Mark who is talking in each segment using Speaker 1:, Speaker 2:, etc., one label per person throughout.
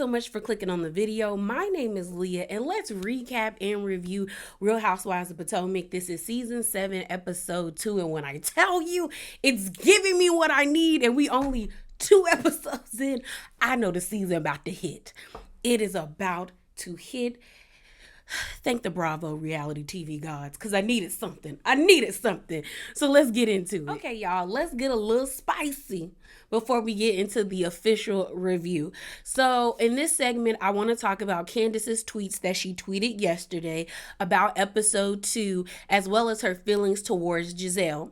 Speaker 1: so much for clicking on the video. My name is Leah, and let's recap and review Real Housewives of Potomac. This is season 7, episode 2, and when I tell you it's giving me what I need, and we only 2 episodes in, I know the season about to hit. It is about to hit. Thank the Bravo reality TV gods, because I needed something. So let's get into it. Okay, y'all, let's get a little spicy before we get into the official review. So in this segment, I want to talk about Candace's tweets that she tweeted yesterday about episode 2, as well as her feelings towards Gizelle.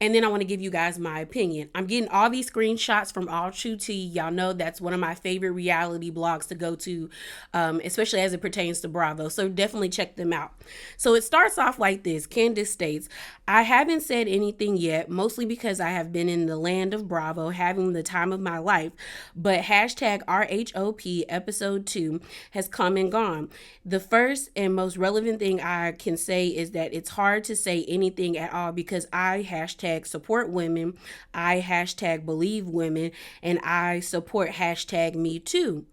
Speaker 1: And then I want to give you guys my opinion. I'm getting all these screenshots from All True Tea. Y'all know that's one of my favorite reality blogs to go to, especially as it pertains to Bravo. So definitely check them out. So it starts off like this. Candace states, I haven't said anything yet, mostly because I have been in the land of Bravo, having the time of my life. But hashtag RHOP episode 2 has come and gone. The first and most relevant thing I can say is that it's hard to say anything at all because I hashtag support women, I hashtag believe women, and I support hashtag me too.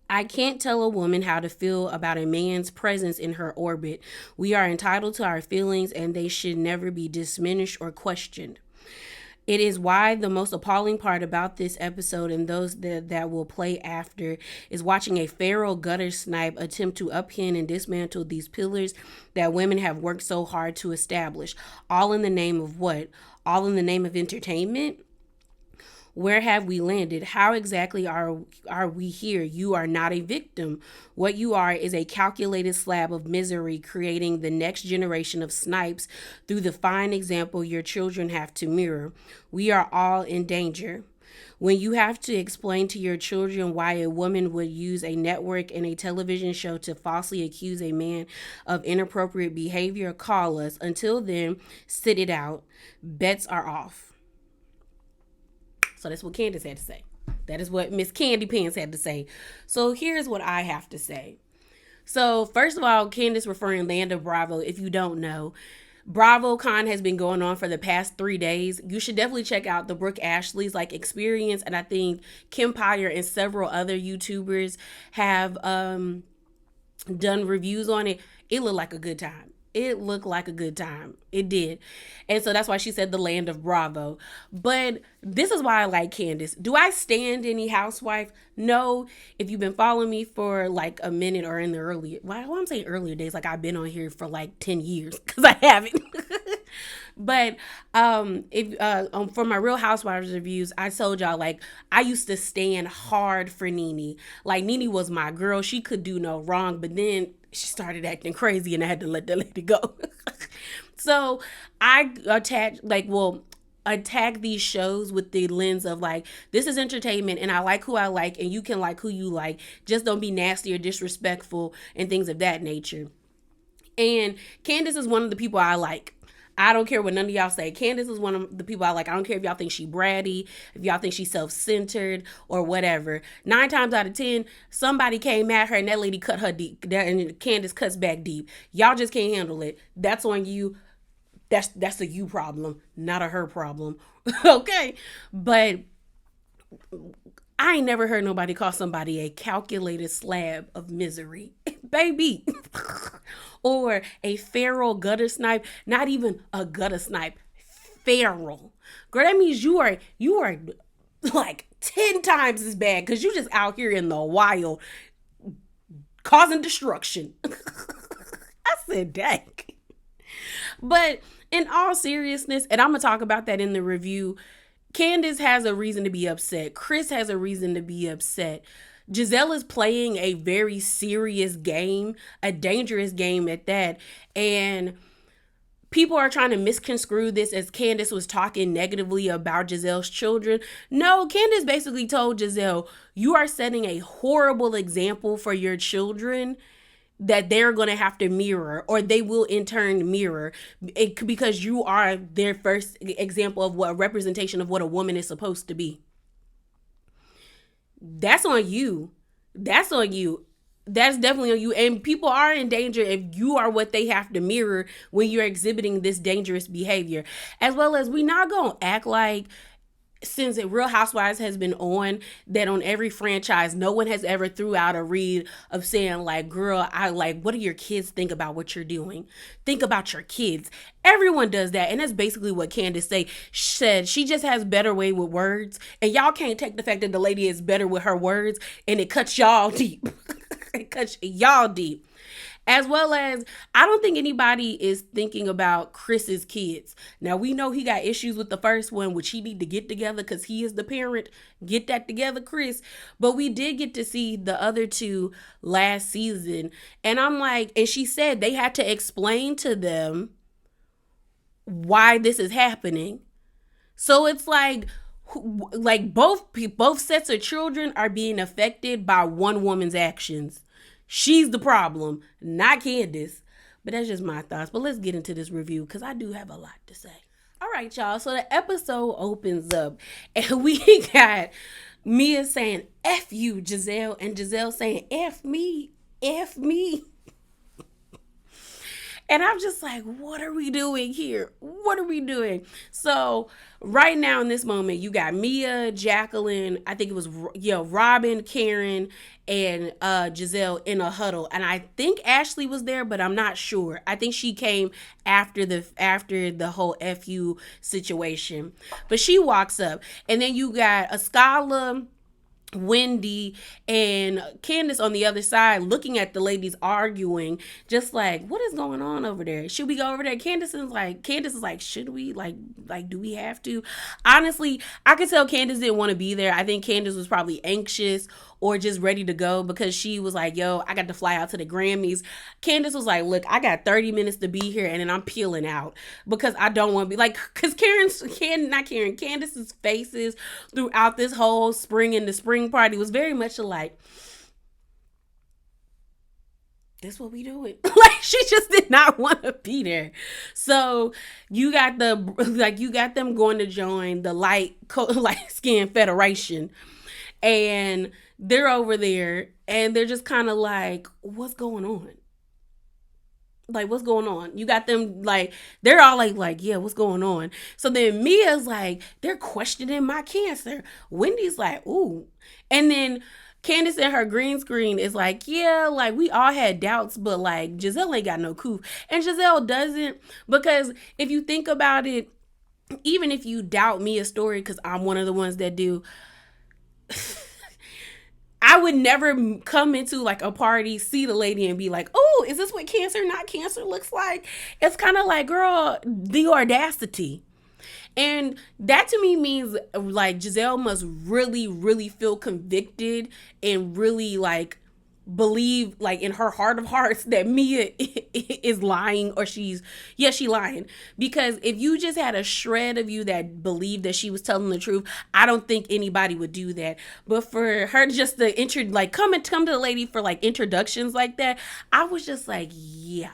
Speaker 1: I can't tell a woman how to feel about a man's presence in her orbit. We are entitled to our feelings and they should never be diminished or questioned. It is why the most appalling part about this episode and those that will play after is watching a feral gutter snipe attempt to upend and dismantle these pillars that women have worked so hard to establish. All in the name of what? All in the name of entertainment? Where have we landed? How exactly are we here? You are not a victim. What you are is a calculated slab of misery, creating the next generation of snipes through the fine example your children have to mirror. We are all in danger. When you have to explain to your children why a woman would use a network and a television show to falsely accuse a man of inappropriate behavior, call us. Until then, sit it out. Bets are off. So that's what Candace had to say. That is what Miss Candy Pants had to say. So here's what I have to say. So first of all, Candace referring Land of Bravo. If you don't know, BravoCon has been going on for the past 3 days. You should definitely check out the Brooke Ashley's experience. And I think Kim Pyre and several other YouTubers have done reviews on it. It looked like a good time. It did. And so that's why she said the land of Bravo. But this is why I like Candace. Do I stand any housewife? No. If you've been following me for a minute or in the earlier, I'm saying earlier days, I've been on here for 10 years because I haven't. But if for my Real Housewives reviews, I told y'all I used to stand hard for Nene. Nene was my girl. She could do no wrong, but then she started acting crazy and I had to let that lady go. So I attack these shows with the lens of this is entertainment and I like who I like and you can like who you like. Just don't be nasty or disrespectful and things of that nature. And Candace is one of the people I like. I don't care what none of y'all say. Candace is one of the people I like. I don't care if y'all think she bratty, if y'all think she's self-centered or whatever. 9 times out of 10, somebody came at her and that lady cut her deep. And Candace cuts back deep. Y'all just can't handle it. That's on you. That's a you problem, not a her problem. Okay. But I ain't never heard nobody call somebody a calculated slab of misery. Baby. Or a feral gutter snipe. Not even a gutter snipe. Feral. Girl, that means you are 10 times as bad because you just out here in the wild causing destruction. I said, dang. But in all seriousness, and I'm going to talk about that in the review, Candace has a reason to be upset. Chris has a reason to be upset. Gizelle is playing a very serious game, a dangerous game at that. And people are trying to misconstrue this as Candace was talking negatively about Gizelle's children. No, Candace basically told Gizelle, you are setting a horrible example for your children that they're going to have to mirror, or they will in turn mirror, because you are their first example of what a representation of what a woman is supposed to be. That's on you. That's definitely on you. And people are in danger if you are what they have to mirror when you're exhibiting this dangerous behavior. As well as we not going to act like since Real Housewives has been on, that on every franchise, no one has ever threw out a read of saying like, "Girl, I like, what do your kids think about what you're doing? Think about your kids." Everyone does that, and that's basically what said. She just has better way with words, and y'all can't take the fact that the lady is better with her words, and it cuts y'all deep. It cuts y'all deep. As well as, I don't think anybody is thinking about Chris's kids. Now, we know he got issues with the first one, which he need to get together because he is the parent. Get that together, Chris. But we did get to see the other two last season. And I'm like, and she said they had to explain to them why this is happening. So it's like both sets of children are being affected by one woman's actions. She's the problem, not Candace. But that's just my thoughts. But let's get into this review because I do have a lot to say. All right, y'all. So the episode opens up and we got Mia saying, "F you, Gizelle," and Gizelle saying, "F me, F me." And I'm just like, what are we doing here? What are we doing? So right now in this moment, you got Mia, Jacqueline, I think it was Robin, Karen, and Gizelle in a huddle. And I think Ashley was there, but I'm not sure. I think she came after the whole FU situation. But she walks up, and then you got Askala, Wendy, and Candace on the other side looking at the ladies arguing, just like, what is going on over there? Should we go over there? Candace is like, should we? Like do we have to? Honestly, I could tell Candace didn't want to be there. I think Candace was probably anxious or just ready to go because she was like, yo, I got to fly out to the Grammys. Candace was like, look, I got 30 minutes to be here and then I'm peeling out because I don't want to be like, because Candace's faces throughout this whole spring and the spring party was very much alike. This what we doing. Like, she just did not want to be there. So you got them going to join the light skin federation, and they're over there and they're just kind of like, what's going on? Like, what's going on? You got them like, they're all like, yeah, what's going on? So then Mia's like, they're questioning my cancer. Wendy's like, ooh. And then Candace in her green screen is like, yeah, like we all had doubts, but like Gizelle ain't got no coup. And Gizelle doesn't, because if you think about it, even if you doubt Mia's story, because I'm one of the ones that do, I would never come into like a party, see the lady and be like, oh, is this what cancer, not cancer looks like? It's kind of like, girl, the audacity. And that to me means like Gizelle must really, really feel convicted and really like believe like in her heart of hearts that Mia is lying, or she lying. Because if you just had a shred of you that believed that she was telling the truth, I don't think anybody would do that. But for her just to come to the lady for like introductions like that, I was just like, yeah.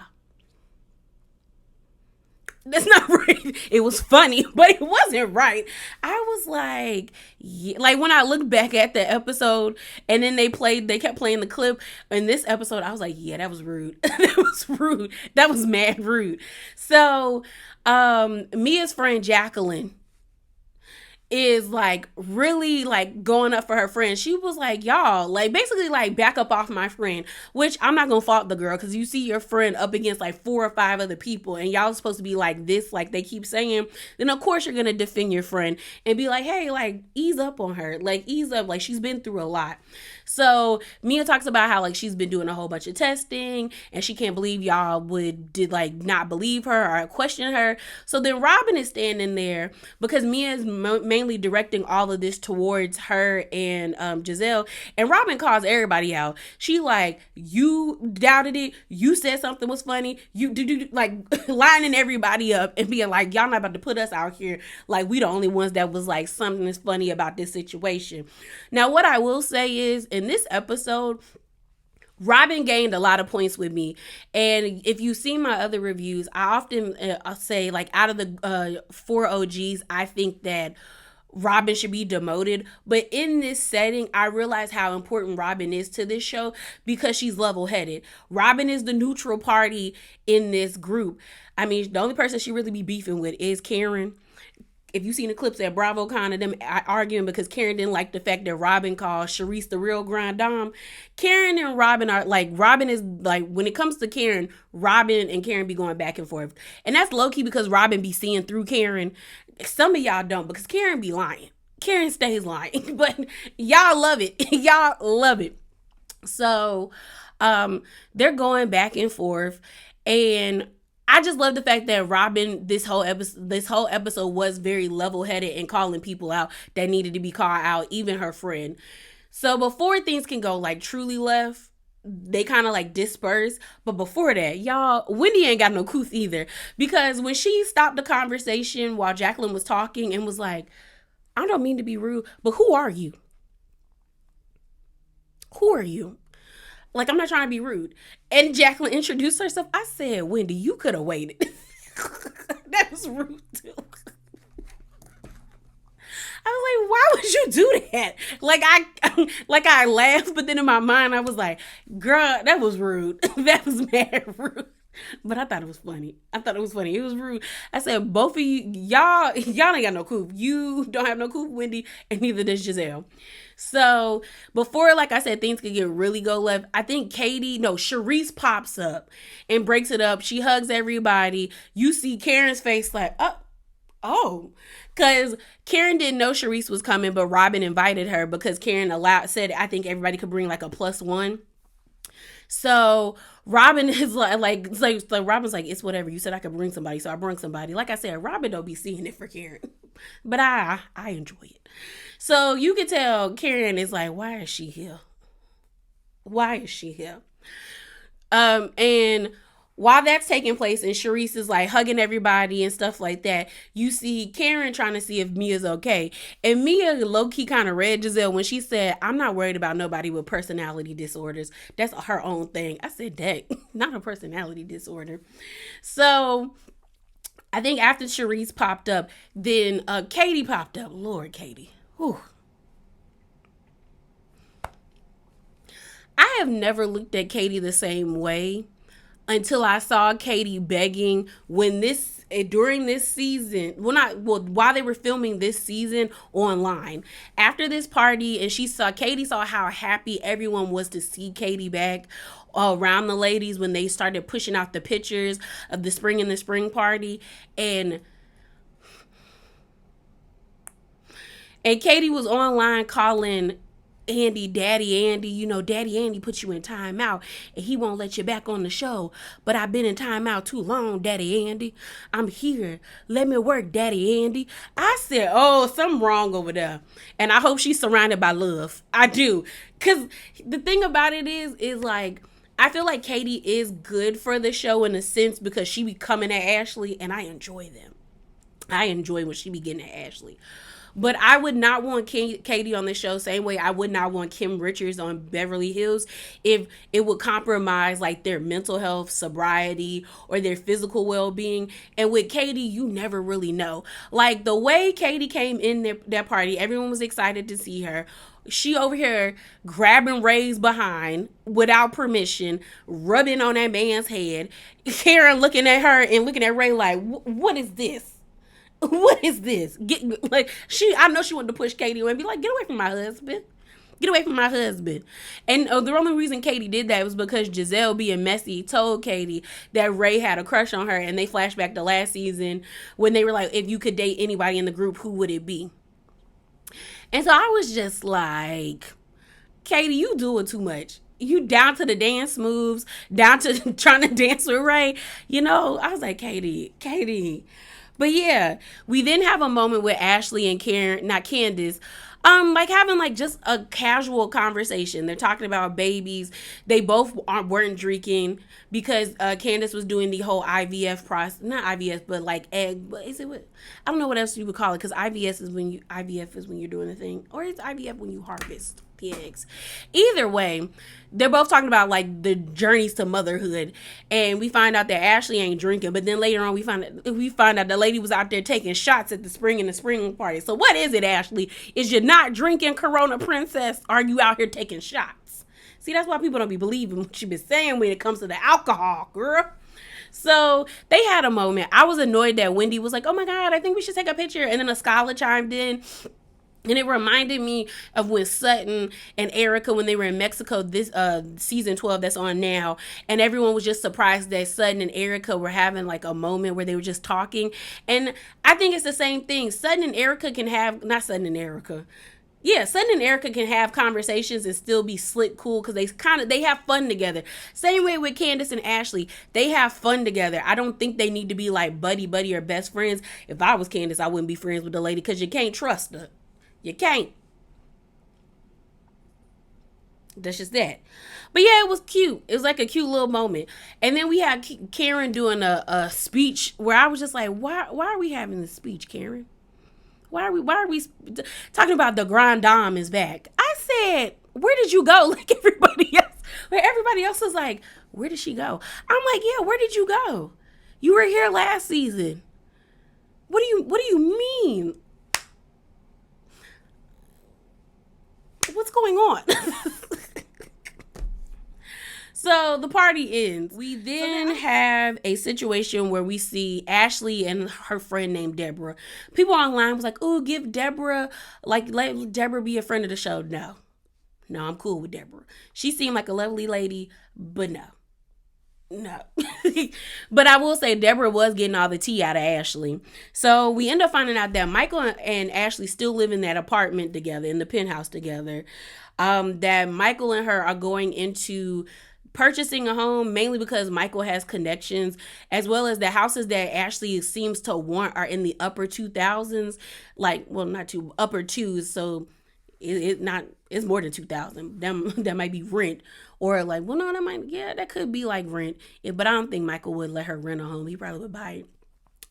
Speaker 1: That's not right. It was funny, but it wasn't right. I was like, yeah. Like when I look back at the episode and then they kept playing the clip in this episode, I was like, yeah, that was rude. That was rude. That was mad rude. So, Mia's friend Jacqueline is like really like going up for her friend. She was like, y'all, like basically like back up off my friend, which I'm not gonna fault the girl because you see your friend up against like 4 or 5 other people and y'all supposed to be like this, like they keep saying, then of course you're gonna defend your friend and be like, hey, like ease up on her, like ease up, like she's been through a lot. So Mia talks about how like she's been doing a whole bunch of testing and she can't believe y'all did like not believe her or question her. So then Robin is standing there because Mia is mainly directing all of this towards her and Gizelle, and Robin calls everybody out. She like, you doubted it, you said something was funny, you do like lining everybody up and being like, y'all not about to put us out here like we the only ones that was like something is funny about this situation. Now what I will say is, in this episode, Robin gained a lot of points with me. And if you see my other reviews, I often say like out of the 4 OGs, I think that Robin should be demoted. But in this setting, I realize how important Robin is to this show because she's level-headed. Robin is the neutral party in this group. I mean, the only person she really be beefing with is Karen. if you seen the clips at BravoCon of them arguing because Karen didn't like the fact that Robin called Charisse the real grand dame. Karen and Robin are like, Robin is like, when it comes to Karen, Robin and Karen be going back and forth. And that's low key because Robin be seeing through Karen. Some of y'all don't, because Karen be lying. Karen stays lying, but y'all love it. Y'all love it. So they're going back and forth, and I just love the fact that Robin this whole episode was very level-headed and calling people out that needed to be called out, even her friend. So before things can go like truly left, they kind of like disperse. But before that, y'all, Wendy ain't got no couth either, because when she stopped the conversation while Jacqueline was talking and was like, I don't mean to be rude, but who are you? Who are you? Like, I'm not trying to be rude. And Jacqueline introduced herself. I said, Wendy, you could have waited. That was rude too. I was like, why would you do that? Like I laughed, but then in my mind I was like, girl, that was rude. That was mad rude. But I thought it was funny. It was rude. I said, both of you, y'all ain't got no couth. You don't have no couth, Wendy, and neither does Gizelle. So before, like I said, things could get really go left, I think Charisse pops up and breaks it up. She hugs everybody. You see Karen's face like, oh. Because Karen didn't know Charisse was coming, but Robin invited her because Karen said I think everybody could bring like a +1. So Robin is like Robin's like, it's whatever. You said I could bring somebody, so I bring somebody. Like I said, Robin don't be seeing it for Karen, but I enjoy it. So you can tell Karen is like, why is she here? And while that's taking place and Charisse is like hugging everybody and stuff like that, you see Karen trying to see if Mia's okay. And Mia low-key kind of read Gizelle when she said, I'm not worried about nobody with personality disorders. That's her own thing. I said, dang, not a personality disorder. So I think after Charisse popped up, then Katie popped up. Lord, Katie. Whew. I have never looked at Katie the same way until I saw Katie begging during this season, while they were filming this season online. After this party, and Katie saw how happy everyone was to see Katie back around the ladies when they started pushing out the pictures of the spring party, and Katie was online calling Andy, Daddy Andy, Daddy Andy put you in timeout and he won't let you back on the show. But I've been in timeout too long, Daddy Andy. I'm here. Let me work, Daddy Andy. I said, oh, something wrong over there. And I hope she's surrounded by love. I do. Because the thing about it is like, I feel like Katie is good for the show in a sense because she be coming at Ashley and I enjoy them. I enjoy when she be getting at Ashley. But I would not want Katie on the show, same way I would not want Kim Richards on Beverly Hills if it would compromise like their mental health, sobriety, or their physical well-being. And with Katie, you never really know. Like the way Katie came in that party, everyone was excited to see her. She over here grabbing Ray's behind without permission, rubbing on that man's head. Karen looking at her and looking at Ray like, what is this? What is this? I know she wanted to push Katie away and be like, get away from my husband. Get away from my husband. And the only reason Katie did that was because Gizelle, being messy, told Katie that Ray had a crush on her. And they flashed back to last season when they were like, if you could date anybody in the group, who would it be? And so I was just like, Katie, you doing too much. You down to the dance moves, down to trying to dance with Ray. I was like, Katie. But yeah, we then have a moment with Ashley and Karen, not Candace, like having like just a casual conversation. They're talking about babies. They both weren't drinking because Candace was doing the whole IVF process, not IVF, but like egg. But is it what? I don't know what else you would call it because IVF is when you're doing the thing, or it's IVF when you harvest the eggs. Either way, they're both talking about like the journeys to motherhood, and we find out that Ashley ain't drinking. But then later on, we find out the lady was out there taking shots at the spring party. So what is it, Ashley? Is you not drinking, Corona Princess? Are you out here taking shots? See, that's why people don't be believing what you been saying when it comes to the alcohol, girl. So they had a moment. I was annoyed that Wendy was like, oh my God, I think we should take a picture. And then a scholar chimed in. And it reminded me of when Sutton and Erica, when they were in Mexico, this season 12 that's on now, and everyone was just surprised that Sutton and Erica were having like a moment where they were just talking. And I think it's the same thing. Sutton and Erica can have, not Sutton and Erica. Yeah, Sutton and Erica can have conversations and still be slick cool because they have fun together. Same way with Candace and Ashley. They have fun together. I don't think they need to be like buddy or best friends. If I was Candace, I wouldn't be friends with the lady because you can't trust her. You can't. That's just that. But yeah, it was cute. It was like a cute little moment. And then we had Karen doing a speech where I was just like, why are we having this speech, Karen? Why are we talking about the Grand Dame is back? I said, where did you go? Like everybody else. Where everybody else was like, where did she go? I'm like, yeah, where did you go? You were here last season. What do you mean? What's going on? So the party ends. We then have a situation where we see Ashley and her friend named Deborah. People online was like, "Ooh, give Deborah, like, let Deborah be a friend of the show." No, I'm cool with Deborah. She seemed like a lovely lady, but no. But I will say Deborah was getting all the tea out of Ashley. So we end up finding out that Michael and Ashley still live in that apartment together, in the penthouse together. That Michael and her are going into purchasing a home mainly because Michael has connections, as well as the houses that Ashley seems to want are in the upper 2000s, like, well, not two, upper twos. So it's more than 2,000. That might be rent, or like, well, no, that could be like rent. But I don't think Michael would let her rent a home. He probably would buy it.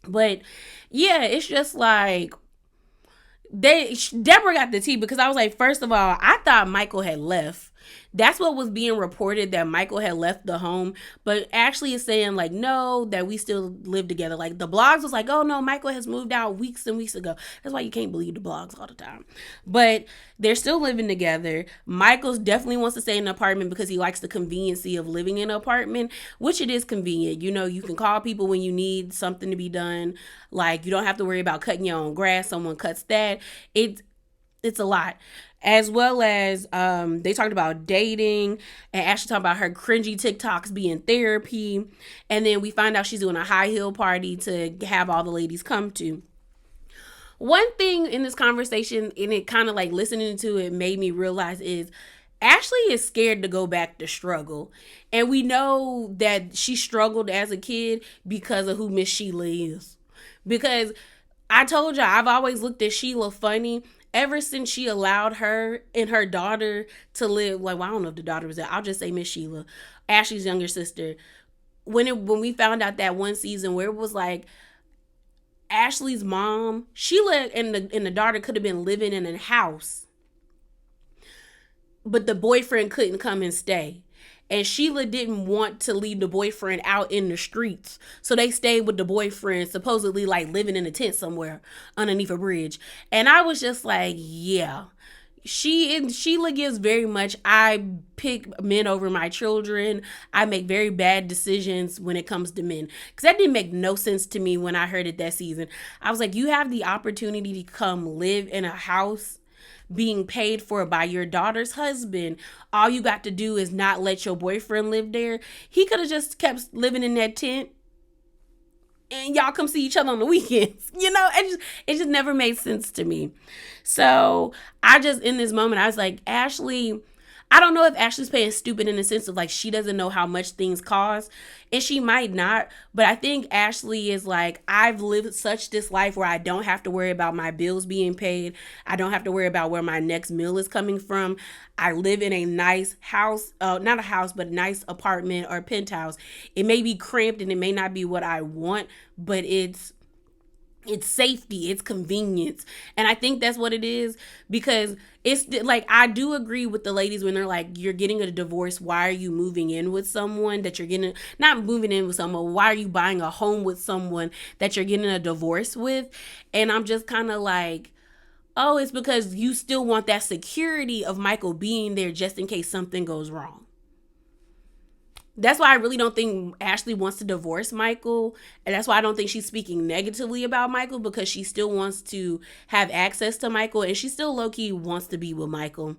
Speaker 1: But yeah, it's just like Deborah got the tea because I was like, first of all, I thought Michael had left. That's what was being reported, that Michael had left the home, but Ashley is saying like, no, that we still live together. Like the blogs was like, oh no, Michael has moved out weeks and weeks ago. That's why you can't believe the blogs all the time. But they're still living together. Michael's definitely wants to stay in an apartment because he likes the conveniency of living in an apartment, which it is convenient. You know, you can call people when you need something to be done. Like you don't have to worry about cutting your own grass. Someone cuts that. It's a lot. As well as they talked about dating, and Ashley talked about her cringy TikToks being therapy. And then we find out she's doing a high heel party to have all the ladies come to. One thing in this conversation, and it kind of like listening to it made me realize, is Ashley is scared to go back to struggle. And we know that she struggled as a kid because of who Miss Sheila is. Because I told y'all, I've always looked at Sheila funny. Ever since she allowed her and her daughter to live, like, well, I don't know if the daughter was there. I'll just say Miss Sheila, Ashley's younger sister. When we found out that one season where it was like Ashley's mom, Sheila and the daughter could have been living in a house, but the boyfriend couldn't come and stay. And Sheila didn't want to leave the boyfriend out in the streets. So they stayed with the boyfriend, supposedly like living in a tent somewhere underneath a bridge. And I was just like, yeah. Sheila gives very much, I pick men over my children. I make very bad decisions when it comes to men. Because that didn't make no sense to me when I heard it that season. I was like, you have the opportunity to come live in a house being paid for by your daughter's husband. All you got to do is not let your boyfriend live there. He could have just kept living in that tent and y'all come see each other on the weekends. You know, it just never made sense to me. So I just, in this moment, I was like, Ashley, I don't know if Ashley's playing stupid in the sense of like she doesn't know how much things cost, and she might not, but I think Ashley is like, I've lived such this life where I don't have to worry about my bills being paid. I don't have to worry about where my next meal is coming from. I live in a nice house, not a house, but a nice apartment or penthouse. It may be cramped and it may not be what I want, but it's safety, it's convenience. And I think that's what it is, because it's like, I do agree with the ladies when they're like, you're getting a divorce, why are you moving in with someone that you're getting, not moving in with someone, why are you buying a home with someone that you're getting a divorce with? And I'm just kind of like, oh, it's because you still want that security of Michael being there just in case something goes wrong. That's why I really don't think Ashley wants to divorce Michael. And that's why I don't think she's speaking negatively about Michael, because she still wants to have access to Michael and she still low key wants to be with Michael.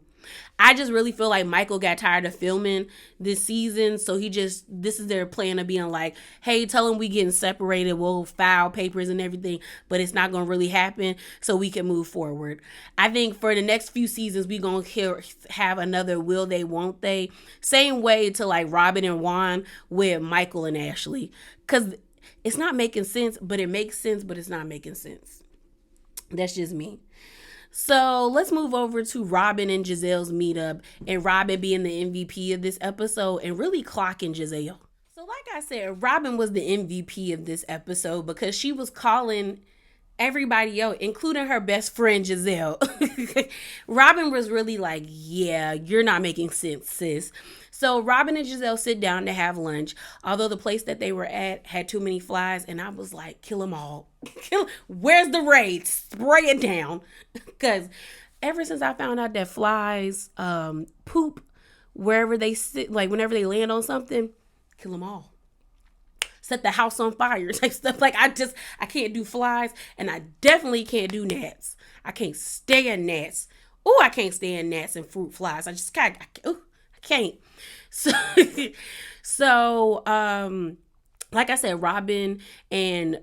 Speaker 1: I just really feel like Michael got tired of filming this season. So this is their plan of being like, hey, tell him we getting separated. We'll file papers and everything, but it's not going to really happen so we can move forward. I think for the next few seasons, we going to have another will they, won't they? Same way to like Robin and Juan with Michael and Ashley. Because it's not making sense, but it makes sense, but it's not making sense. That's just me. So let's move over to Robin and Gizelle's meetup, and Robin being the MVP of this episode and really clocking Gizelle. So, like I said, Robin was the MVP of this episode because she was calling everybody else, including her best friend Gizelle. Robin was really like, yeah, you're not making sense, sis. So Robin and Gizelle sit down to have lunch, although the place that they were at had too many flies, and I was like, kill them all. Where's the raid? Spray it down. Because ever since I found out that flies poop wherever they sit, like whenever they land on something, kill them all. Set the house on fire, type stuff. Like I can't do flies, and I definitely can't do gnats. I can't stand gnats. Oh, I can't stand gnats and fruit flies. I can't. So, like I said, Robin and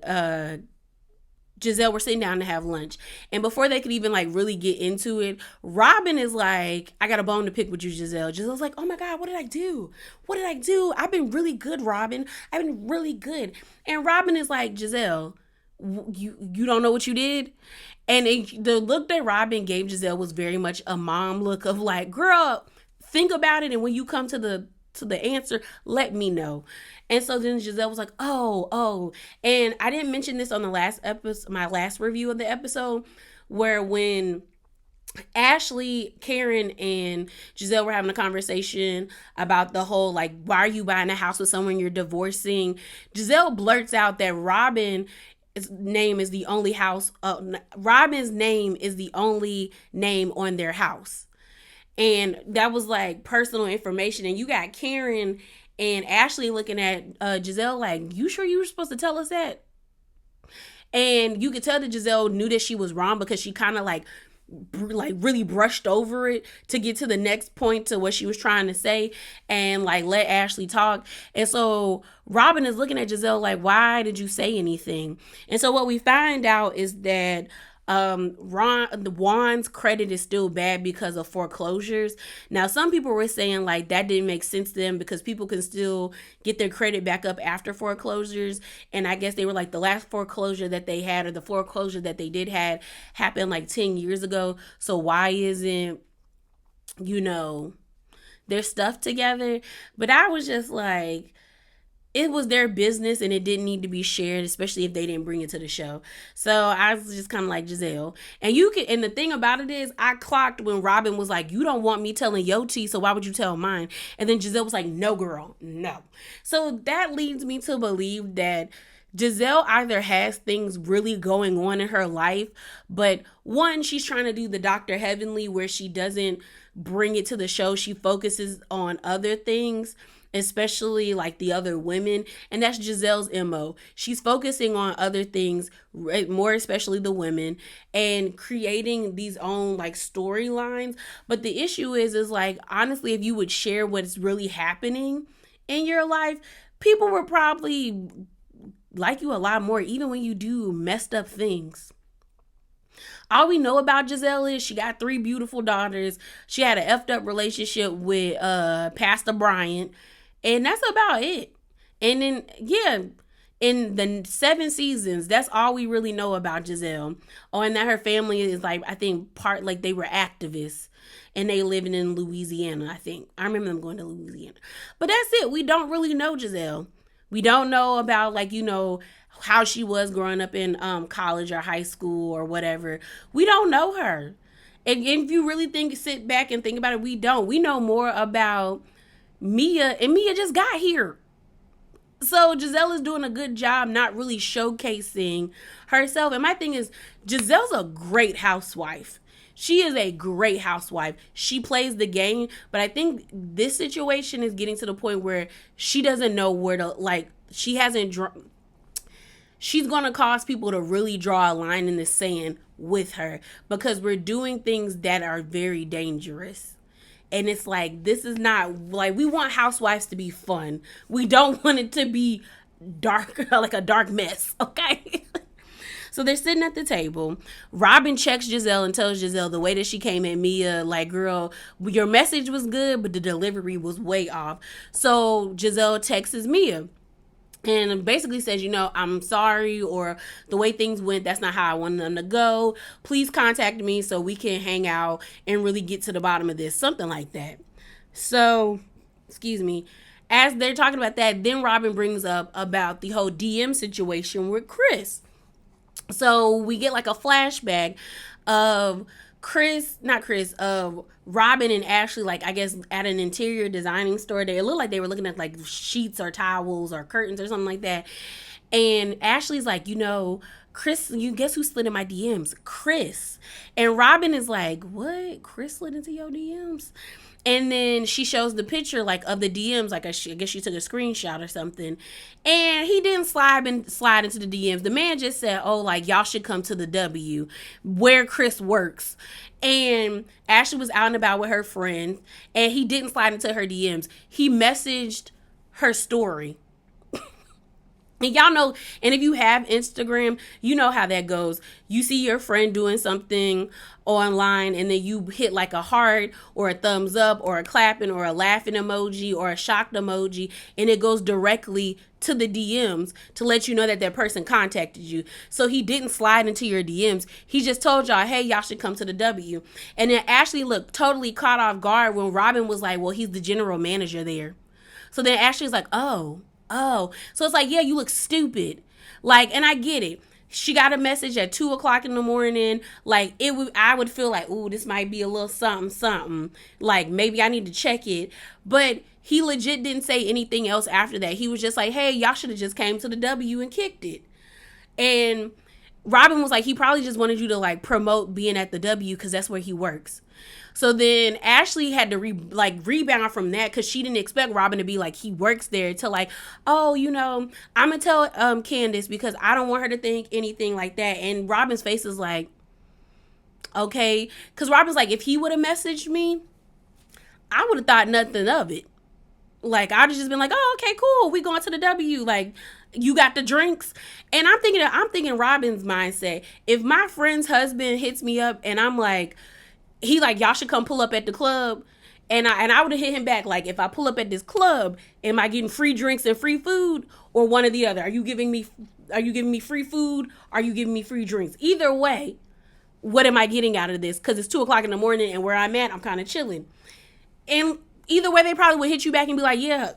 Speaker 1: Gizelle were sitting down to have lunch. And before they could even like really get into it, Robin is like, I got a bone to pick with you, Gizelle. Gizelle's like, oh my God, what did I do? What did I do? I've been really good, Robin. I've been really good. And Robin is like, Gizelle, you don't know what you did? And the look that Robin gave Gizelle was very much a mom look of like, girl, think about it, and when you come to the answer, let me know. And so then Gizelle was like, oh. And I didn't mention this on the last episode, my last review of the episode, where when Ashley, Karen, and Gizelle were having a conversation about the whole, like, why are you buying a house with someone you're divorcing? Gizelle blurts out that Robin's name is the only name on their house. And that was like personal information. And you got Karen and Ashley looking at Gizelle like, you sure you were supposed to tell us that? And you could tell that Gizelle knew that she was wrong, because she kind of like really brushed over it to get to the next point to what she was trying to say, and like let Ashley talk. And so Robin is looking at Gizelle like, why did you say anything? And so what we find out is that Juan's credit is still bad because of foreclosures. Now, some people were saying like that didn't make sense to them because people can still get their credit back up after foreclosures. And I guess they were like, the last foreclosure that they had, or the foreclosure that they did had, happened like 10 years ago. So why isn't, their stuff together? But I was just like, it was their business and it didn't need to be shared, especially if they didn't bring it to the show. So I was just kind of like, Gizelle. And the thing about it is, I clocked when Robin was like, you don't want me telling your tea, so why would you tell mine? And then Gizelle was like, no, girl, no. So that leads me to believe that Gizelle either has things really going on in her life, but one, she's trying to do the Dr. Heavenly, where she doesn't bring it to the show. She focuses on other things, especially like the other women, and that's Gizelle's MO. She's focusing on other things, more especially the women, and creating these own like storylines. But the issue is like, honestly, if you would share what's really happening in your life, people would probably like you a lot more, even when you do messed up things. All we know about Gizelle is she got 3 beautiful daughters. She had an effed up relationship with Pastor Bryant. And that's about it. And then, in the 7 seasons, that's all we really know about Gizelle. Oh, and that her family is like, I think they were activists. And they living in Louisiana, I think. I remember them going to Louisiana. But that's it. We don't really know Gizelle. We don't know about how she was growing up in college or high school or whatever. We don't know her. And if you really sit back and think about it, we don't. We know more about Mia, and Mia just got here. So Gizelle is doing a good job not really showcasing herself. And my thing is, Gizelle's a great housewife. She is a great housewife. She plays the game, but I think this situation is getting to the point where she doesn't know where to, like, she hasn't she's going to cause people to really draw a line in the sand with her, because we're doing things that are very dangerous. And it's like, this is not, like, we want housewives to be fun. We don't want it to be dark, like a dark mess, okay? So they're sitting at the table. Robin checks Gizelle and tells Gizelle the way that she came at Mia, like, girl, your message was good, but the delivery was way off. So Gizelle texts Mia and basically says, I'm sorry, or the way things went, that's not how I wanted them to go. Please contact me so we can hang out and really get to the bottom of this. Something like that. So, excuse me. As they're talking about that, then Robin brings up about the whole DM situation with Chris. So we get like a flashback of Robin and Ashley, like, I guess at an interior designing store. It looked like they were looking at like sheets or towels or curtains or something like that. And Ashley's like, Chris, you guess who slid in my DMs? Chris. And Robin is like, what? Chris slid into your DMs? And then she shows the picture, like, of the DMs, like, I guess she took a screenshot or something. And he didn't slide into the DMs. The man just said, oh, like, y'all should come to the W, where Chris works. And Ashley was out and about with her friend, and he didn't slide into her DMs. He messaged her story. And y'all know, and if you have Instagram, you know how that goes. You see your friend doing something online, and then you hit like a heart or a thumbs up or a clapping or a laughing emoji or a shocked emoji, and it goes directly to the DMs to let you know that that person contacted you. So he didn't slide into your DMs. He just told y'all, hey, y'all should come to the W. And then Ashley looked totally caught off guard when Robin was like, well, he's the general manager there. So then Ashley's like, oh. So it's like, yeah, you look stupid. Like, and I get it. She got a message at 2:00 in the morning. Like, I would feel like, ooh, this might be a little something. Like, maybe I need to check it. But he legit didn't say anything else after that. He was just like, hey, y'all should have just came to the W and kicked it. And Robin was like, he probably just wanted you to, like, promote being at the W because that's where he works. So then Ashley had to rebound from that, because she didn't expect Robin to be like, he works there, to like, oh, I'm gonna tell Candace because I don't want her to think anything like that. And Robin's face is like, okay, because Robin's like, if he would have messaged me, I would have thought nothing of it. Like, I'd have just been like, oh, okay, cool, we going to the W, like, you got the drinks. And I'm thinking Robin's mindset. If my friend's husband hits me up and I'm like, he like, y'all should come pull up at the club, and I would have hit him back, like, if I pull up at this club, am I getting free drinks and free food, or one or the other? Are you giving me free food? Are you giving me free drinks? Either way, what am I getting out of this? Because it's 2:00 in the morning, and where I'm at, I'm kind of chilling. And either way, they probably would hit you back and be like, yeah,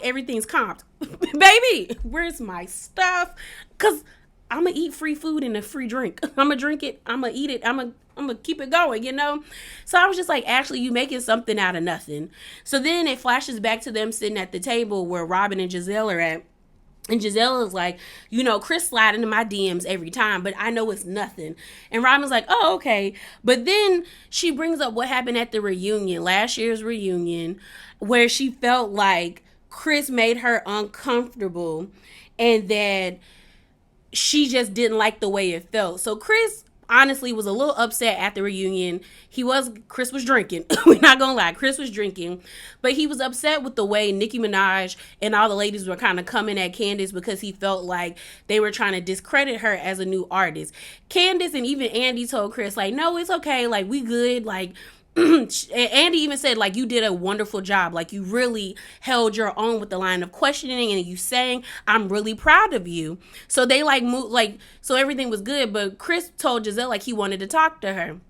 Speaker 1: everything's comped. Baby, where's my stuff? Because I'm going to eat free food and a free drink. I'm going to drink it. I'm going to eat it. I'm going to keep it going, So I was just like, Ashley, you making something out of nothing. So then it flashes back to them sitting at the table where Robin and Gizelle are at. And Gizelle is like, Chris slide into my DMs every time, but I know it's nothing. And Robin's like, oh, okay. But then she brings up what happened at the reunion, last year's reunion, where she felt like Chris made her uncomfortable and that she just didn't like the way it felt. So Chris honestly was a little upset at the reunion. Chris was drinking. We're not gonna lie, Chris was drinking. But he was upset with the way Nicki Minaj and all the ladies were kind of coming at Candace, because he felt like they were trying to discredit her as a new artist. Candace and even Andy told Chris, like, no, it's okay, like, we good, like, Andy even said, like, you did a wonderful job, like, you really held your own with the line of questioning, and you sang, I'm really proud of you. So they like moved, like, so everything was good. But Chris told Gizelle, like, he wanted to talk to her.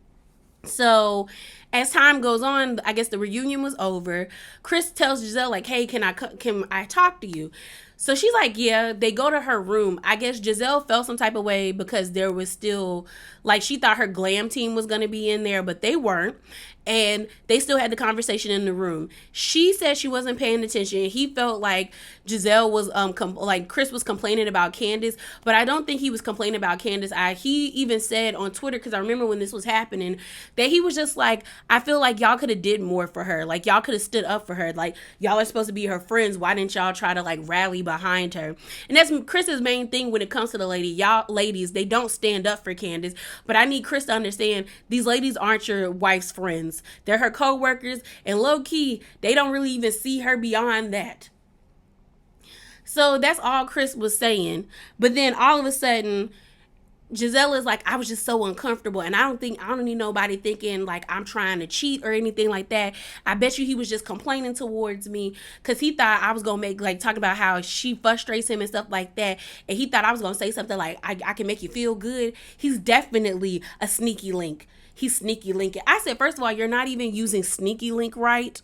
Speaker 1: So As time goes on, I guess the reunion was over. Chris tells Gizelle, like, hey, can I talk to you? So she's like, yeah. They go to her room. I guess Gizelle felt some type of way because there was still, like, she thought her glam team was going to be in there, but they weren't. And they still had the conversation in the room. She said she wasn't paying attention. He felt like Gizelle was like Chris was complaining about Candace, but I don't think he was complaining about Candace. He even said on Twitter, because I remember when this was happening, that he was just like, I feel like y'all could have did more for her. Like, y'all could have stood up for her. Like, y'all are supposed to be her friends. Why didn't y'all try to like rally behind her? And that's Chris's main thing when it comes to the lady. Y'all ladies, they don't stand up for Candace, but I need Chris to understand these ladies aren't your wife's friends. They're her co-workers, and low-key, they don't really even see her beyond that. So that's all Chris was saying. But then all of a sudden, Gizelle is like, I was just so uncomfortable, and I don't need nobody thinking like I'm trying to cheat or anything like that. I bet you he was just complaining towards me because he thought I was gonna make like talk about how she frustrates him and stuff like that, and he thought I was gonna say something like I can make you feel good. He's definitely a sneaky link. He's sneaky linking. I said, first of all, you're not even using sneaky link right.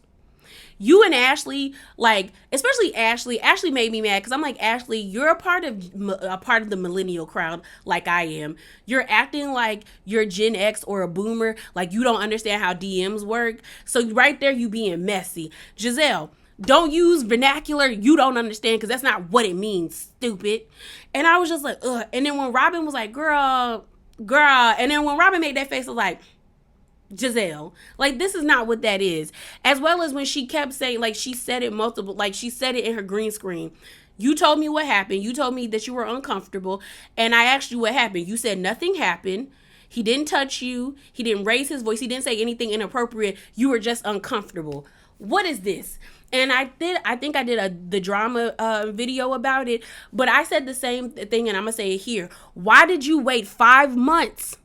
Speaker 1: You and Ashley, like, especially Ashley made me mad because I'm like, Ashley, you're a part of the millennial crowd like I am. You're acting like you're Gen X or a boomer, like you don't understand how DMs work. So right there, you being messy. Gizelle, don't use vernacular you don't understand because that's not what it means, stupid. And I was just like, ugh. And then when Robin was like, girl. And then when Robin made that face, I was like, Gizelle, like, this is not what that is. As well as when she kept saying, like, she said it multiple, like, she said it in her green screen. You told me what happened. You told me that you were uncomfortable. And I asked you what happened. You said nothing happened. He didn't touch you. He didn't raise his voice. He didn't say anything inappropriate. You were just uncomfortable. What is this? And I think I did the drama video about it, but I said the same thing, and I'm going to say it here. Why did you wait 5 months?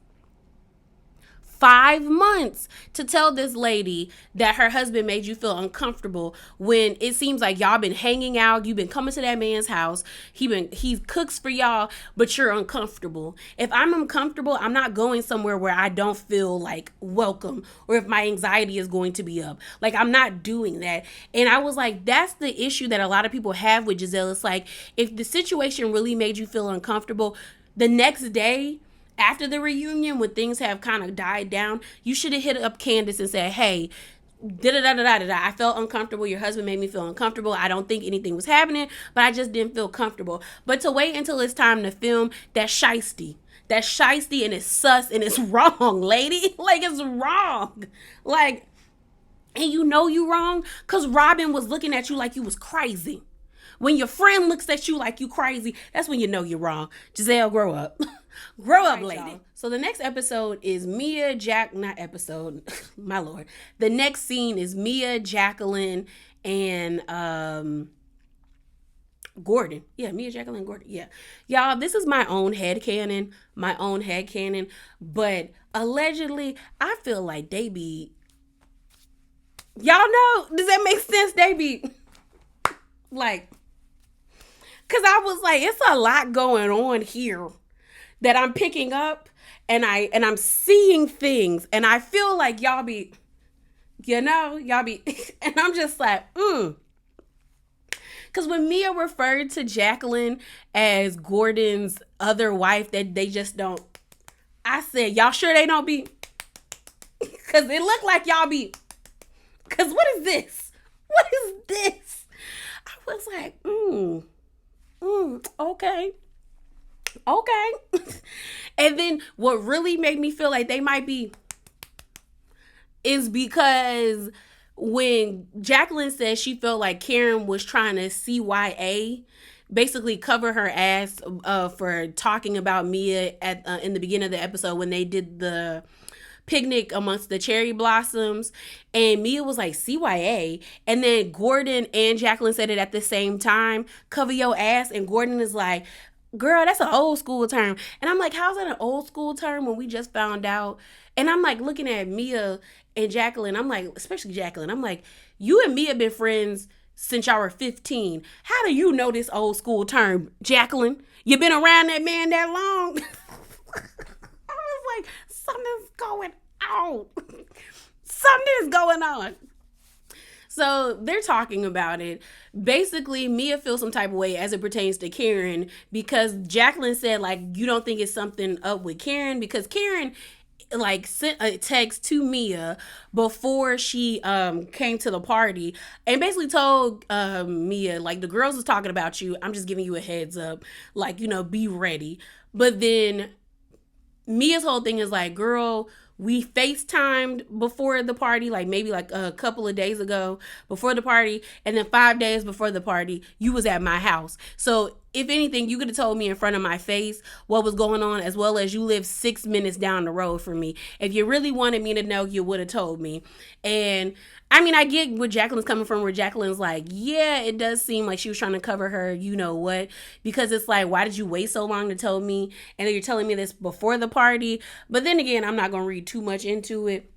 Speaker 1: 5 months to tell this lady that her husband made you feel uncomfortable when it seems like y'all been hanging out, you've been coming to that man's house, he cooks for y'all, but you're uncomfortable. If I'm uncomfortable, I'm not going somewhere where I don't feel like welcome, or if my anxiety is going to be up. Like, I'm not doing that. And I was like, that's the issue that a lot of people have with Gizelle. It's like, if the situation really made you feel uncomfortable, the next day after the reunion, when things have kind of died down, you should have hit up Candace and said, hey, I felt uncomfortable. Your husband made me feel uncomfortable. I don't think anything was happening, but I just didn't feel comfortable. But to wait until it's time to film, that's shiesty. That's shiesty, and it's sus, and it's wrong, lady. Like, it's wrong. Like, and you know you wrong because Robin was looking at you like you was crazy. When your friend looks at you like you crazy, that's when you know you're wrong. Gizelle, grow up. Grow up, lady. Y'all. So the next episode is my Lord. The next scene is Mia, Jacqueline, and Gordon. Yeah, Mia, Jacqueline, Gordon. Yeah. Y'all, this is my own headcanon. But allegedly, I feel like they be... Y'all know? Does that make sense? They be... Like... Because I was like, it's a lot going on here that I'm picking up, and I'm seeing things, and I feel like y'all be, and I'm just like, Because when Mia referred to Jacqueline as Gordon's other wife, that they just don't, I said, y'all sure they don't be, because it looked like y'all be, because what is this? What is this? I was like, okay. And then what really made me feel like they might be is because when Jacqueline said she felt like Karen was trying to CYA, basically cover her ass for talking about Mia at in the beginning of the episode when they did the picnic amongst the cherry blossoms, and Mia was like, CYA, and then Gordon and Jacqueline said it at the same time, cover your ass, and Gordon is like, girl, that's an old school term. And I'm like, how's that an old school term when we just found out? And I'm like looking at Mia and Jacqueline, I'm like, especially Jacqueline, I'm like, you and Mia been friends since y'all were 15. How do you know this old school term, Jacqueline? You been around that man that long? I was like, something's going on. Something going on? So they're talking about it. Basically, Mia feels some type of way as it pertains to Karen because Jacqueline said, like, you don't think it's something up with Karen because Karen like sent a text to Mia before she came to the party and basically told Mia, like, the girls was talking about you. I'm just giving you a heads up, like, be ready. But then Mia's whole thing is like, girl, we FaceTimed before the party, like maybe like a couple of days ago before the party, and then 5 days before the party, you was at my house. So if anything, you could have told me in front of my face what was going on, as well as you live 6 minutes down the road from me. If you really wanted me to know, you would have told me. And I mean, I get where Jacqueline's coming from, where Jacqueline's like, yeah, it does seem like she was trying to cover her, you know what, because it's like, why did you wait so long to tell me? And then you're telling me this before the party. But then again, I'm not going to read too much into it.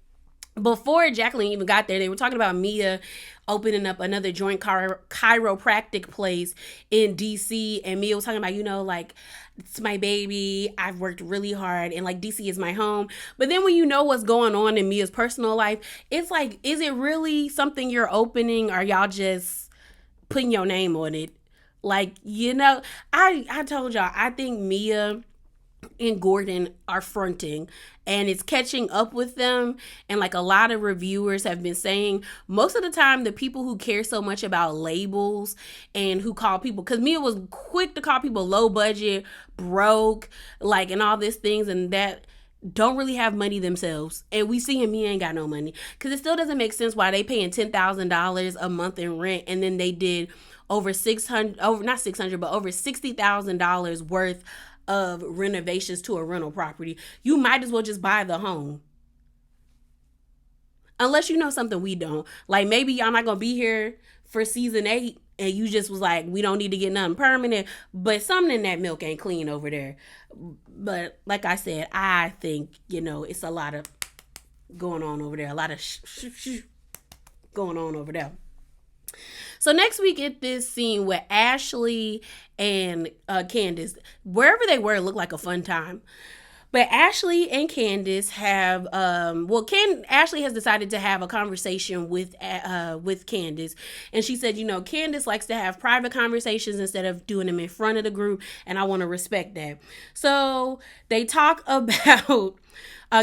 Speaker 1: Before Jacqueline even got there, they were talking about Mia opening up another joint chiropractic place in DC. And Mia was talking about, like, it's my baby. I've worked really hard and like DC is my home. But then when you know what's going on in Mia's personal life, it's like, is it really something you're opening, or y'all just putting your name on it? Like, I told y'all, I think Mia and Gordon are fronting, and it's catching up with them. And like a lot of reviewers have been saying, most of the time the people who care so much about labels and who call people, because Mia was quick to call people low budget, broke, like, and all these things, and that don't really have money themselves. And we see him, he ain't got no money, because it still doesn't make sense why they paying $10,000 a month in rent, and then they did over $60,000 worth of renovations to a rental property. You might as well just buy the home. Unless you know something we don't. Like, maybe y'all not gonna be here for season 8 and you just was like, we don't need to get nothing permanent, but something in that milk ain't clean over there. But like I said, I think, it's a lot of going on over there. A lot of going on over there. So next we get this scene with Ashley and Candace. Wherever they were, it looked like a fun time. But Ashley and Candace have, Ashley has decided to have a conversation with Candace. And she said, Candace likes to have private conversations instead of doing them in front of the group. And I want to respect that. So they talk about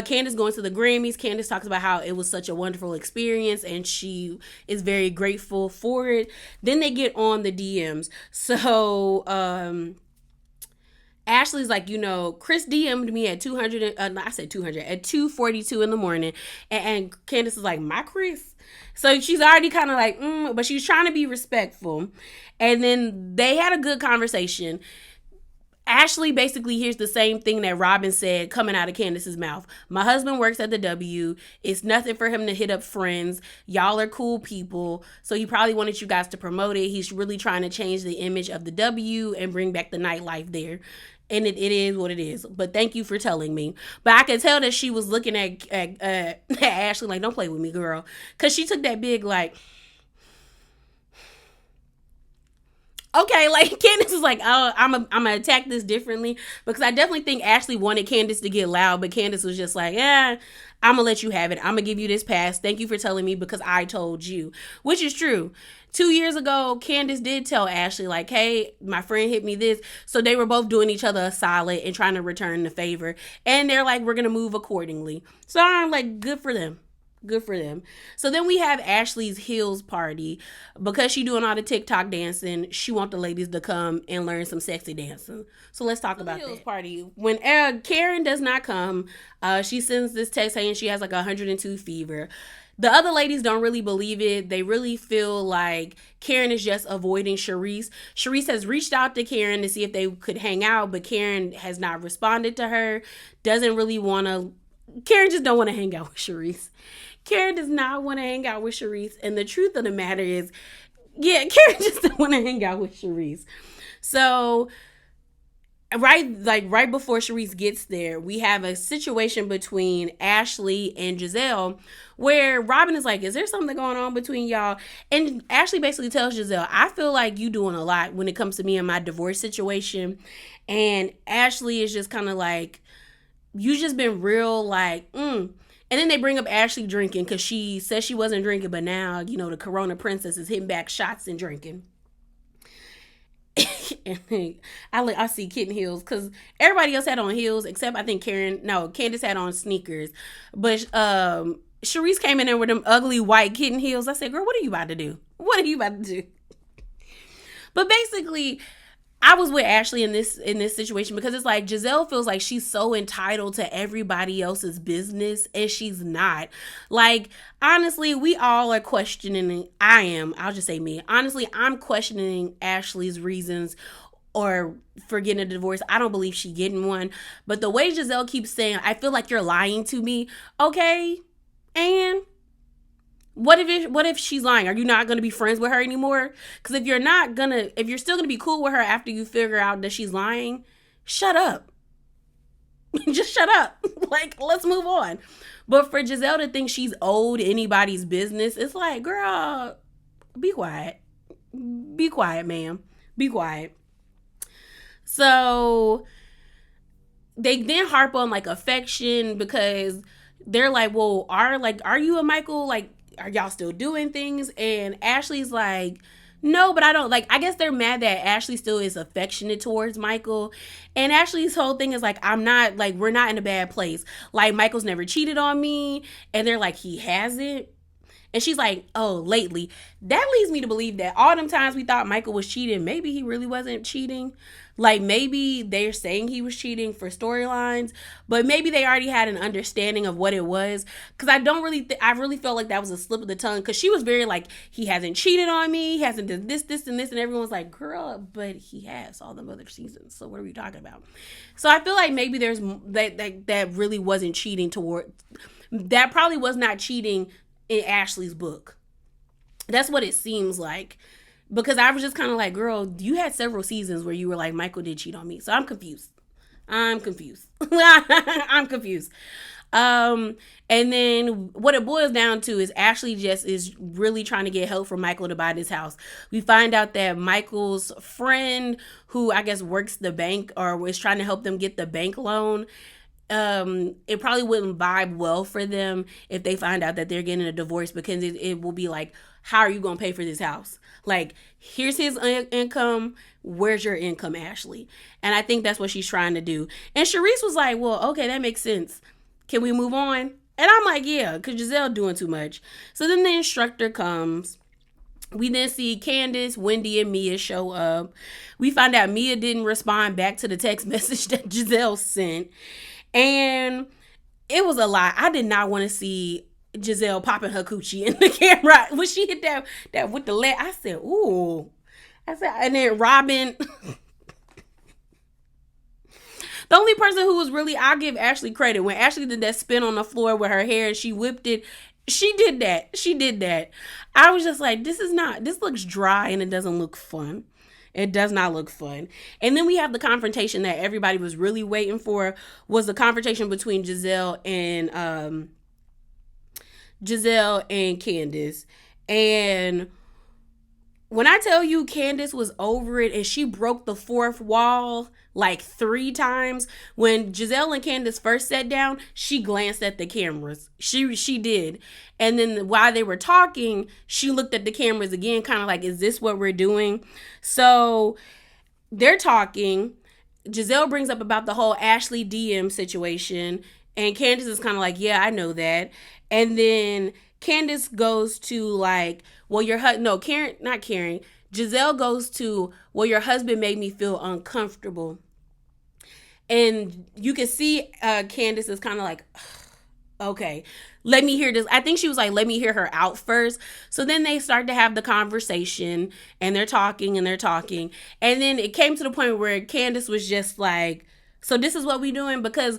Speaker 1: Candace going to the Grammys. Candace talks about how it was such a wonderful experience and she is very grateful for it. Then they get on the DMs. So, Ashley's like, Chris DM'd me at 2:42 in the morning. And Candace is like, my Chris? So she's already kind of like, but she's trying to be respectful. And then they had a good conversation. Ashley basically hears the same thing that Robin said coming out of Candace's mouth. My husband works at the W. It's nothing for him to hit up friends. Y'all are cool people. So he probably wanted you guys to promote it. He's really trying to change the image of the W and bring back the nightlife there. And it is what it is. But thank you for telling me. But I could tell that she was looking at Ashley like, don't play with me, girl. Because she took that big, like, okay, like, Candace is like, oh, I'm going to attack this differently. Because I definitely think Ashley wanted Candace to get loud. But Candace was just like, I'm going to let you have it. I'm going to give you this pass. Thank you for telling me because I told you. Which is true. 2 years ago, Candace did tell Ashley, like, hey, my friend hit me this. So they were both doing each other a solid and trying to return the favor. And they're like, we're going to move accordingly. So I'm like, good for them. Good for them. So then we have Ashley's Hills party. Because she doing all the TikTok dancing, she want the ladies to come and learn some sexy dancing. So let's talk about the Hills party. When Karen does not come, she sends this text saying she has like 102 fever. The other ladies don't really believe it. They really feel like Karen is just avoiding Charisse. Charisse has reached out to Karen to see if they could hang out, but Karen has not responded to her. Doesn't really want to. Karen just don't want to hang out with Charisse. Karen does not want to hang out with Charisse. And the truth of the matter is, Karen just don't want to hang out with Charisse. So right before Charisse gets there, we have a situation between Ashley and Gizelle where Robin is like, is there something going on between y'all? And Ashley basically tells Gizelle, I feel like you doing a lot when it comes to me and my divorce situation. And Ashley is just kind of like, you just been real like, And And then they bring up Ashley drinking because she said she wasn't drinking, but now, the Corona Princess is hitting back shots and drinking. And I see kitten heels because everybody else had on heels except I think Candace had on sneakers. But Sharice came in there with them ugly white kitten heels. I said, girl, what are you about to do? What are you about to do? But basically, I was with Ashley in this situation because it's like Gizelle feels like she's so entitled to everybody else's business, and she's not. Like, honestly, we all are questioning. I'll just say me. Honestly, I'm questioning Ashley's reasons or for getting a divorce. I don't believe she getting one. But the way Gizelle keeps saying, I feel like you're lying to me. Okay, and what if she's lying? Are you not going to be friends with her anymore? Because if you're still going to be cool with her after you figure out that she's lying, shut up. Just shut up. Like, let's move on. But for Gizelle to think she's owed anybody's business, it's like, girl, be quiet. Be quiet, ma'am. Be quiet. So they then harp on like affection because they're like, well, are you and Michael, like, are y'all still doing things? And Ashley's like, no, but I don't. Like, I guess they're mad that Ashley still is affectionate towards Michael. And Ashley's whole thing is like, we're not in a bad place. Like, Michael's never cheated on me. And they're like, he hasn't. And she's like, oh, lately. That leads me to believe that all them times we thought Michael was cheating, maybe he really wasn't cheating. Like, maybe they're saying he was cheating for storylines, but maybe they already had an understanding of what it was. Because I really felt like that was a slip of the tongue. Because she was very like, he hasn't cheated on me. He hasn't done this, and this. And everyone's like, girl, but he has all them other seasons. So what are we talking about? So I feel like maybe there's that really wasn't cheating that probably was not cheating in Ashley's book. That's what it seems like. Because I was just kind of like, girl, you had several seasons where you were like, Michael did cheat on me. So I'm confused. I'm confused. And then what it boils down to is Ashley just is really trying to get help from Michael to buy this house. We find out that Michael's friend, who I guess works the bank or is trying to help them get the bank loan, it probably wouldn't vibe well for them if they find out that they're getting a divorce, because it will be like, how are you going to pay for this house? Like, here's his income. Where's your income, Ashley? And I think that's what she's trying to do. And Sharice was like, well, okay, that makes sense. Can we move on? And I'm like, yeah, because Gizelle doing too much. So then the instructor comes. We then see Candace, Wendy, and Mia show up. We find out Mia didn't respond back to the text message that Gizelle sent. And it was a lot. I did not want to see Gizelle popping her coochie in the camera. When she hit that with the leg, I said, ooh. And then Robin. The only person who was really, I'll give Ashley credit. When Ashley did that spin on the floor with her hair and she whipped it, she did that. I was just like, this looks dry and it doesn't look fun. It does not look fun. And then we have the confrontation that everybody was really waiting for, was the confrontation between Gizelle and Candace. And when I tell you Candace was over it and she broke the fourth wall like 3 times, when Gizelle and Candace first sat down, she glanced at the cameras. She did. And then while they were talking, she looked at the cameras again, kind of like, is this what we're doing? So they're talking. Gizelle brings up about the whole Ashley DM situation. And Candace is kind of like, yeah, I know that. And then Candace goes to like, well, Karen. Gizelle goes to, well, your husband made me feel uncomfortable. And you can see Candace is kind of like, okay, let me hear this. I think she was like, let me hear her out first. So then they start to have the conversation and they're talking. And then it came to the point where Candace was just like, so this is what we doing? Because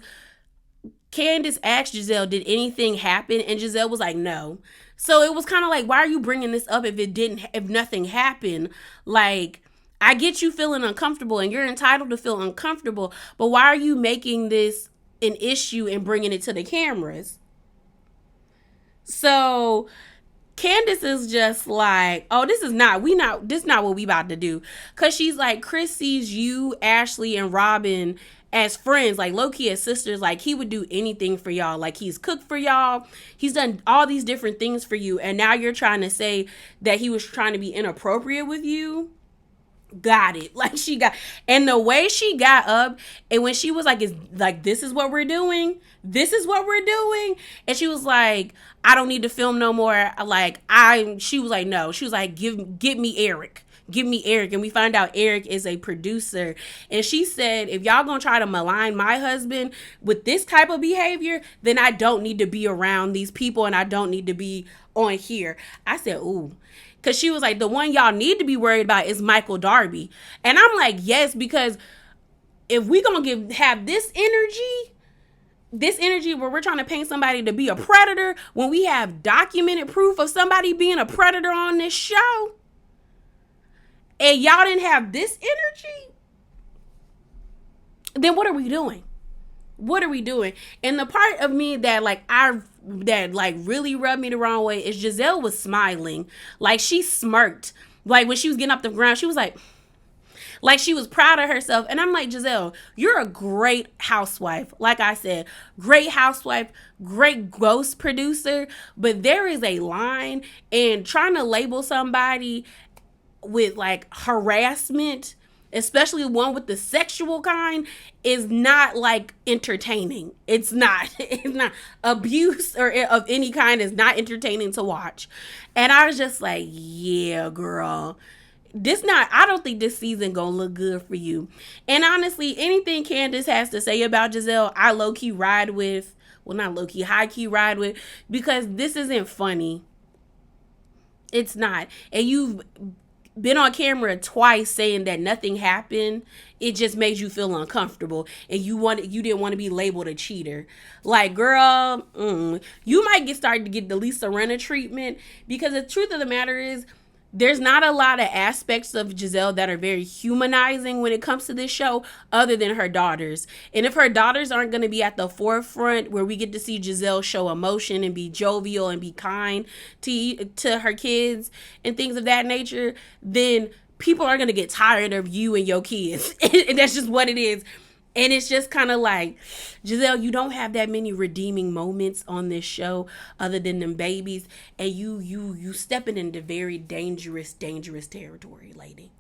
Speaker 1: Candace asked Gizelle, did anything happen? And Gizelle was like, no. So it was kind of like, why are you bringing this up if nothing happened? Like, I get you feeling uncomfortable and you're entitled to feel uncomfortable, but why are you making this an issue and bringing it to the cameras? So Candace is just like, oh, this is not what we about to do. Cause she's like, Chris sees you, Ashley, and Robin as friends, like low-key as sisters, like he would do anything for y'all. Like he's cooked for y'all. He's done all these different things for you. And now you're trying to say that he was trying to be inappropriate with you. Got it. Like she got, and the way she got up, and when she was like, "Is like this is what we're doing. This is what we're doing," and she was like, "I don't need to film no more." Like she was like, "No." She was like, "Give me Eric." Give me Eric. And we find out Eric is a producer. And she said, if y'all gonna try to malign my husband with this type of behavior, then I don't need to be around these people and I don't need to be on here. I said, ooh. Because she was like, the one y'all need to be worried about is Michael Darby. And I'm like, yes, because if we gonna have this energy where we're trying to paint somebody to be a predator, when we have documented proof of somebody being a predator on this show, and y'all didn't have this energy, then what are we doing? What are we doing? And the part of me that really rubbed me the wrong way is Gizelle was smiling. Like she smirked. Like when she was getting off the ground, she was like she was proud of herself. And I'm like, Gizelle, you're a great housewife. Like I said, great housewife, great ghost producer. But there is a line, and trying to label somebody with like harassment, especially one with the sexual kind, is not like entertaining. It's not abuse or of any kind is not entertaining to watch. And I was just like, yeah, girl, I don't think this season gonna look good for you. And honestly, anything Candace has to say about Gizelle, I low-key ride with. Well, not low-key, high-key ride with, because this isn't funny. It's not. And you've been on camera twice saying that nothing happened. It just made you feel uncomfortable, and you didn't want to be labeled a cheater. Like, girl, you might started to get the Lisa Rinna treatment, because the truth of the matter is, there's not a lot of aspects of Gizelle that are very humanizing when it comes to this show, other than her daughters. And if her daughters aren't going to be at the forefront where we get to see Gizelle show emotion and be jovial and be kind to her kids and things of that nature, then people are going to get tired of you and your kids. And that's just what it is. And it's just kind of like, Gizelle, you don't have that many redeeming moments on this show other than them babies. And you stepping into very dangerous territory, lady.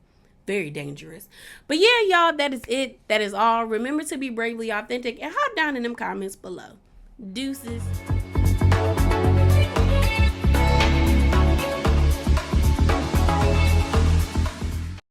Speaker 1: Very dangerous. But yeah, y'all, that is it. That is all. Remember to be bravely authentic and hop down in them comments below. Deuces.